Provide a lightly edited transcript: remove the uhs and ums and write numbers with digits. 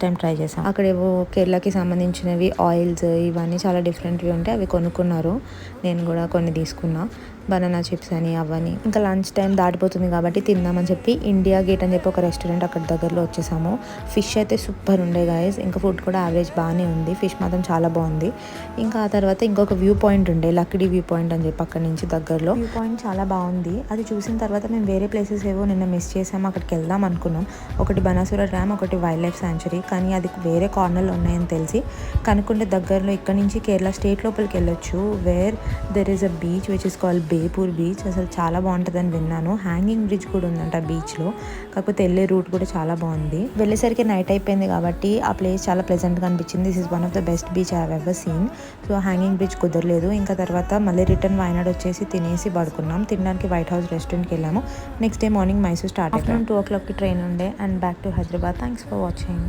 Time try చేసాం. అక్కడ ఏవో కేరళకి సంబంధించినవి ఆయిల్స్ ఇవన్నీ చాలా డిఫరెంట్వి ఉంటాయి. అవి కొనుక్కున్నారు, నేను కూడా కొన్ని తీసుకున్నా. బనానా చిప్స్ అని అవన్నీ. ఇంకా లంచ్ టైం దాటిపోతుంది కాబట్టి తిందామని చెప్పి ఇండియా గేట్ అని చెప్పి ఒక రెస్టారెంట్ అక్కడ దగ్గరలో వచ్చేసాము. ఫిష్ అయితే సూపర్ ఉండే గైస్. ఇంకా ఫుడ్ కూడా యావరేజ్ బాగానే ఉంది. ఫిష్ మాత్రం చాలా బాగుంది. ఇంకా ఆ తర్వాత ఇంకొక వ్యూ పాయింట్ ఉండే, లక్డీ వ్యూ పాయింట్ అని చెప్పి అక్కడ నుంచి దగ్గరలో. వ్యూ పాయింట్ చాలా బాగుంది. అది చూసిన తర్వాత మేము వేరే ప్లేసెస్ ఏవో నిన్న మిస్ చేసాము, అక్కడికి వెళ్దాం అనుకున్నాం. ఒకటి బనాసుర డ్యామ్, ఒకటి వైల్డ్ లైఫ్ శాంచురీ. కానీ అది వేరే కార్నర్లో ఉన్నాయని తెలిసి కనుక్కుంటే దగ్గరలో ఇక్కడ నుంచి కేరళ స్టేట్ లోపలికి వెళ్ళొచ్చు, where there is a beach which is called Beypore beach. అసలు చాలా బాగుంటుందని విన్నాను. హ్యాంగింగ్ బ్రిడ్జ్ కూడా ఉందంట బీచ్లో. కాకపోతే వెళ్ళే రూట్ కూడా చాలా బాగుంది. వెళ్ళేసరికి నైట్ అయిపోయింది కాబట్టి ఆ ప్లేస్ చాలా ప్లెజెంట్గా అనిపించింది. This is one of the best beach I have ever seen. So hanging bridge కుదరలేదు. ఇంకా తర్వాత మళ్ళీ రిటర్న్ వాయనాడ్ వచ్చేసి తినేసి పడుకున్నాం. తినడానికి వైట్ హౌస్ రెస్టారెంట్కి వెళ్ళాము. Next day morning Mysore start. Afternoon 2 o'clockకి ట్రైన్ ఉండే and back to Hyderabad. Thanks for watching.